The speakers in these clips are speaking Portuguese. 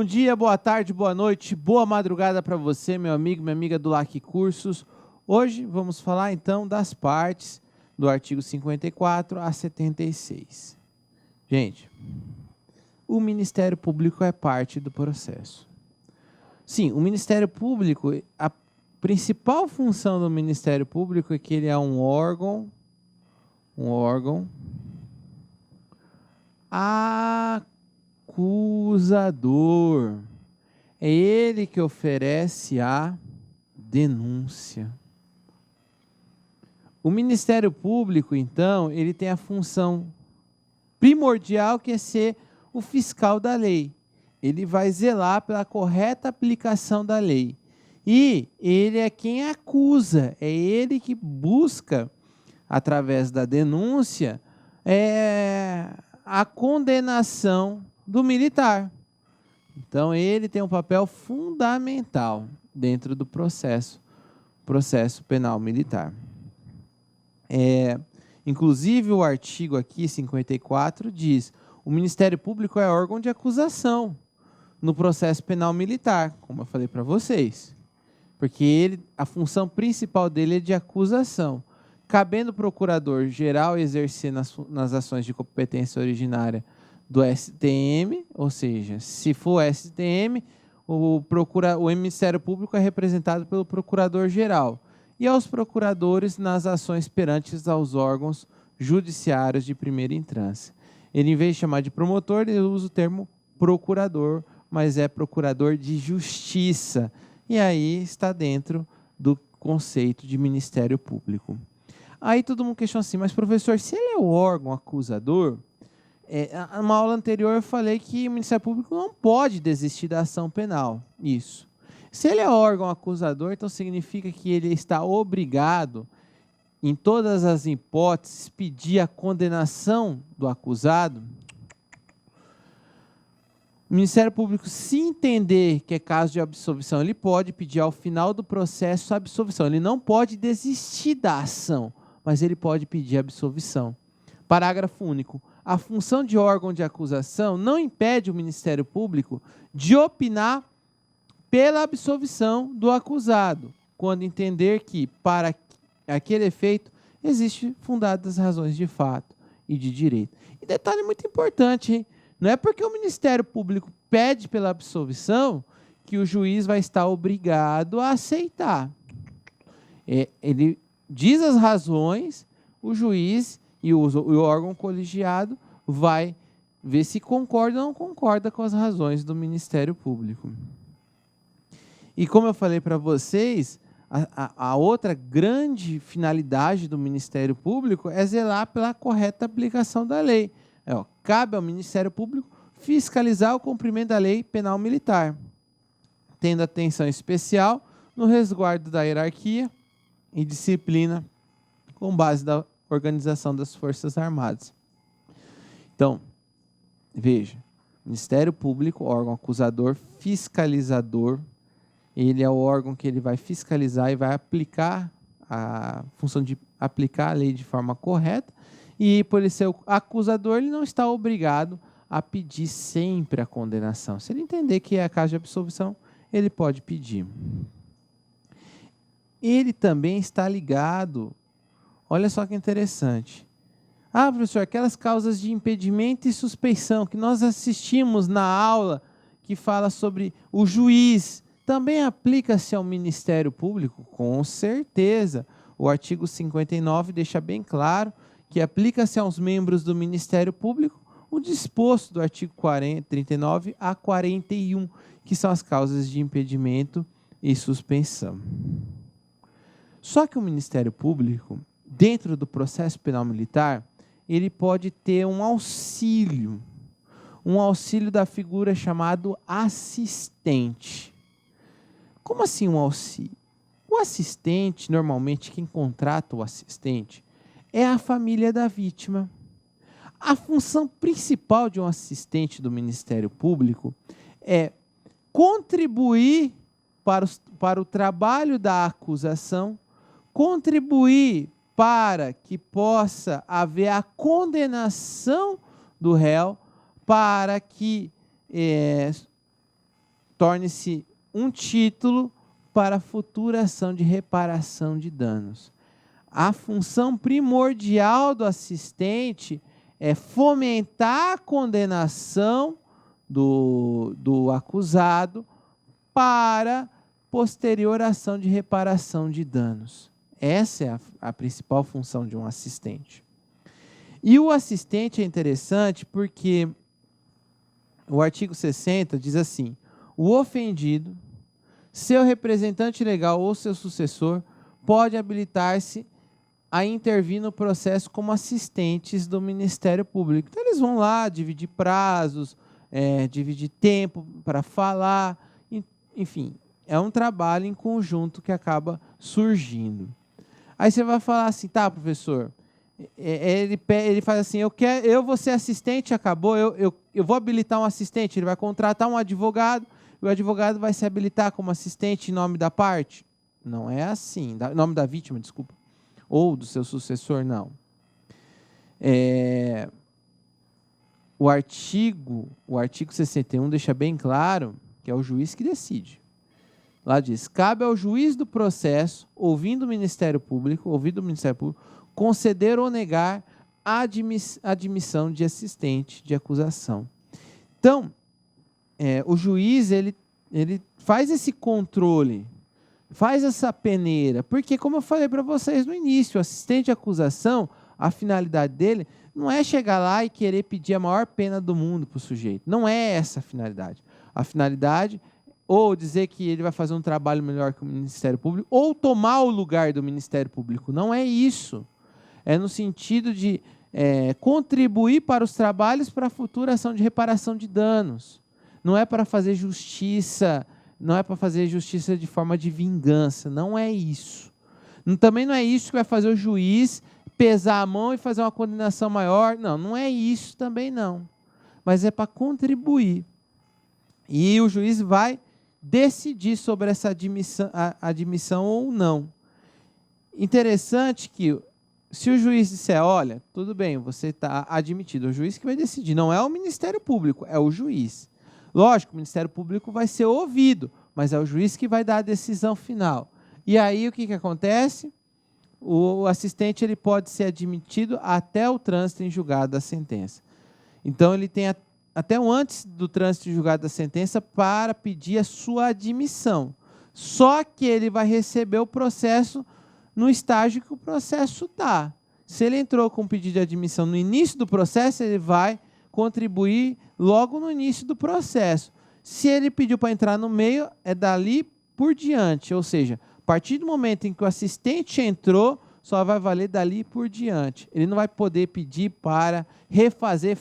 Bom dia, boa tarde, boa noite, boa madrugada para você, meu amigo, minha amiga do LAC Cursos. Hoje vamos falar então das partes do artigo 54 a 76. Gente, o Ministério Público é parte do processo. Sim, o Ministério Público, a principal função do Ministério Público é que ele é um órgão acusador. É ele que oferece a denúncia. O Ministério Público, então, ele tem a função primordial que é ser o fiscal da lei. Ele vai zelar pela correta aplicação da lei. E ele é quem acusa, é ele que busca, através da denúncia, a condenação do militar. Então, ele tem um papel fundamental dentro do processo penal militar. Inclusive, o artigo aqui, 54, diz: o Ministério Público é órgão de acusação no processo penal militar, como eu falei para vocês. Porque a função principal dele é de acusação. Cabendo o procurador-geral exercer nas ações de competência originária do STM, ou seja, se for STM, o Ministério Público é representado pelo procurador-geral e aos procuradores nas ações perantes aos órgãos judiciários de primeira instância. Ele, em vez de chamar de promotor, ele usa o termo procurador, mas é procurador de justiça. E aí está dentro do conceito de Ministério Público. Aí todo mundo questiona assim, mas professor, se ele é o órgão acusador, numa aula anterior eu falei que o Ministério Público não pode desistir da ação penal. Isso. Se ele é órgão acusador, então significa que ele está obrigado, em todas as hipóteses, pedir a condenação do acusado. O Ministério Público, se entender que é caso de absolvição, ele pode pedir ao final do processo a absolvição. Ele não pode desistir da ação, mas ele pode pedir absolvição. Parágrafo único. A função de órgão de acusação não impede o Ministério Público de opinar pela absolvição do acusado, quando entender que, para aquele efeito, existem fundadas razões de fato e de direito. E detalhe muito importante, hein? Não é porque o Ministério Público pede pela absolvição que o juiz vai estar obrigado a aceitar. Ele diz as razões, o juiz e o órgão colegiado vai ver se concorda ou não concorda com as razões do Ministério Público. E como eu falei para vocês, a outra grande finalidade do Ministério Público é zelar pela correta aplicação da lei. Cabe ao Ministério Público fiscalizar o cumprimento da lei penal militar, tendo atenção especial no resguardo da hierarquia e disciplina com base na organização das Forças Armadas. Então, veja, Ministério Público, órgão acusador, fiscalizador, ele é o órgão que ele vai fiscalizar e vai aplicar a função de aplicar a lei de forma correta, e por ele ser o acusador, ele não está obrigado a pedir sempre a condenação. Se ele entender que é caso de absolvição, ele pode pedir. Ele também está ligado, olha só que interessante. Professor, aquelas causas de impedimento e suspeição que nós assistimos na aula que fala sobre o juiz, também aplica-se ao Ministério Público? Com certeza. O artigo 59 deixa bem claro que aplica-se aos membros do Ministério Público o disposto do artigo 39 a 41, que são as causas de impedimento e suspensão. Só que o Ministério Público, dentro do processo penal militar, ele pode ter um auxílio da figura chamado assistente. Como assim um auxílio? O assistente, normalmente, quem contrata o assistente é a família da vítima. A função principal de um assistente do Ministério Público é contribuir para o trabalho da acusação, contribuir para que possa haver a condenação do réu, para que torne-se um título para a futura ação de reparação de danos. A função primordial do assistente é fomentar a condenação do acusado para posterior ação de reparação de danos. Essa é a principal função de um assistente. E o assistente é interessante porque o artigo 60 diz assim: o ofendido, seu representante legal ou seu sucessor pode habilitar-se a intervir no processo como assistentes do Ministério Público. Então, eles vão lá dividir prazos, dividir tempo para falar, enfim, é um trabalho em conjunto que acaba surgindo. Aí você vai falar assim, tá, professor, ele faz assim, eu vou ser assistente, acabou, eu vou habilitar um assistente, ele vai contratar um advogado, e o advogado vai se habilitar como assistente em nome da parte? Não é assim, em nome da vítima, desculpa, ou do seu sucessor, não. O artigo 61 deixa bem claro que é o juiz que decide. Lá diz, cabe ao juiz do processo, ouvindo o Ministério Público, conceder ou negar a admissão de assistente de acusação. Então, o juiz ele faz esse controle, faz essa peneira, porque, como eu falei para vocês no início, o assistente de acusação, a finalidade dele não é chegar lá e querer pedir a maior pena do mundo para o sujeito. Não é essa a finalidade. A finalidade ou dizer que ele vai fazer um trabalho melhor que o Ministério Público, ou tomar o lugar do Ministério Público. Não é isso. É no sentido de contribuir para os trabalhos para a futura ação de reparação de danos. Não é para fazer justiça, não é para fazer justiça de forma de vingança. Não é isso. Também não é isso que vai fazer o juiz pesar a mão e fazer uma condenação maior. Não, não é isso também não. Mas é para contribuir. E o juiz vai decidir sobre essa admissão ou não. Interessante que, se o juiz disser, olha, tudo bem, você está admitido, o juiz que vai decidir, não é o Ministério Público, é o juiz. Lógico, o Ministério Público vai ser ouvido, mas é o juiz que vai dar a decisão final. E aí, o que acontece? O assistente ele pode ser admitido até o trânsito em julgado da sentença. Então, ele tem até antes do trânsito em julgado da sentença para pedir a sua admissão. Só que ele vai receber o processo no estágio que o processo está. Se ele entrou com pedido de admissão no início do processo, ele vai contribuir logo no início do processo. Se ele pediu para entrar no meio, é dali por diante. Ou seja, a partir do momento em que o assistente entrou, só vai valer dali por diante. Ele não vai poder pedir para refazer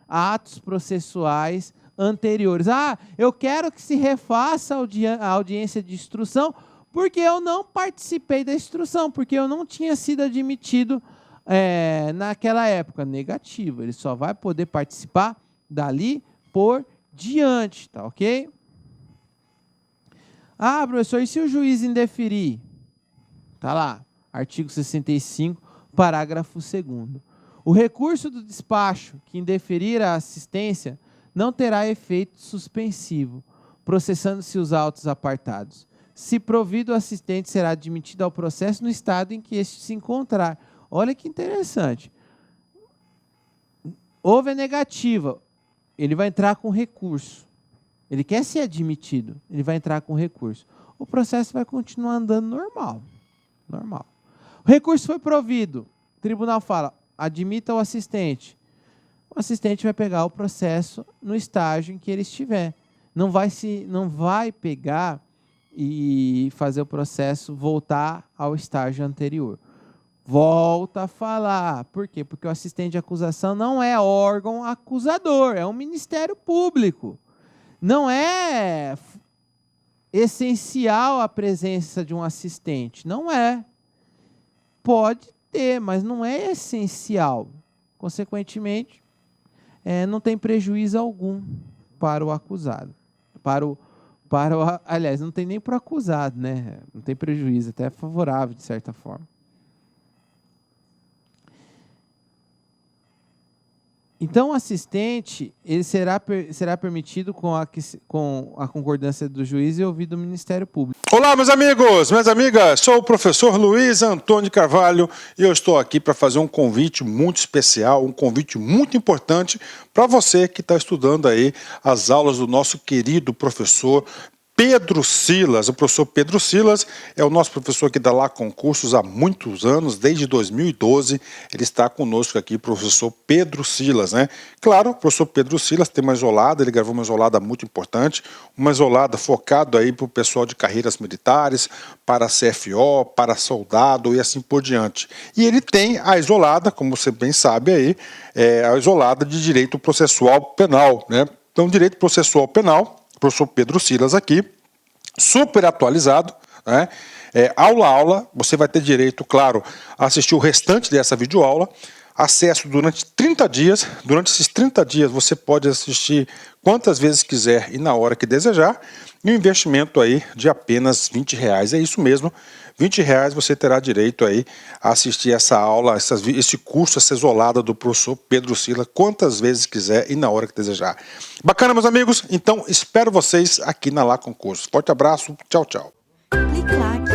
atos processuais anteriores. Eu quero que se refaça a audiência de instrução porque eu não participei da instrução, porque eu não tinha sido admitido naquela época. Negativo, ele só vai poder participar dali por diante, tá ok? Professor, e se o juiz indeferir? Tá lá, artigo 65, parágrafo 2º. O recurso do despacho que indeferir a assistência não terá efeito suspensivo, processando-se os autos apartados. Se provido, o assistente será admitido ao processo no estado em que este se encontrar. Olha que interessante. Houve a negativa, ele vai entrar com recurso. Ele quer ser admitido, ele vai entrar com recurso. O processo vai continuar andando normal. Normal. O recurso foi provido. O tribunal fala, admita o assistente. O assistente vai pegar o processo no estágio em que ele estiver. Não vai pegar e fazer o processo voltar ao estágio anterior. Volta a falar. Por quê? Porque o assistente de acusação não é órgão acusador, é um Ministério Público. Não é essencial a presença de um assistente. Não é. Pode ter, mas não é essencial. Consequentemente, não tem prejuízo algum para o acusado. Aliás, não tem nem para o acusado, né? Não tem prejuízo, até é favorável, de certa forma. Então, o assistente ele será permitido com a concordância do juiz e ouvido do Ministério Público. Olá, meus amigos, minhas amigas, sou o professor Luiz Antônio Carvalho e eu estou aqui para fazer um convite muito especial, um convite muito importante para você que está estudando aí as aulas do nosso querido professor Pedro Silas. O professor Pedro Silas é o nosso professor que dá lá concursos há muitos anos, desde 2012. Ele está conosco aqui, professor Pedro Silas, né? Claro, o professor Pedro Silas tem uma isolada, ele gravou uma isolada muito importante, uma isolada focada aí para o pessoal de carreiras militares, para CFO, para soldado e assim por diante. E ele tem a isolada, como você bem sabe aí, a isolada de direito processual penal, né? Então, direito processual penal, professor Pedro Silas aqui, super atualizado, né? Aula a aula, você vai ter direito, claro, a assistir o restante dessa videoaula, acesso durante 30 dias, durante esses 30 dias você pode assistir quantas vezes quiser e na hora que desejar, e um investimento aí de apenas R$20, é isso mesmo, R$20 você terá direito aí a assistir essa aula, esse curso, essa isolada do professor Pedro Silas, quantas vezes quiser e na hora que desejar. Bacana, meus amigos? Então, espero vocês aqui na Lá Concursos. Forte abraço, tchau, tchau. Clique lá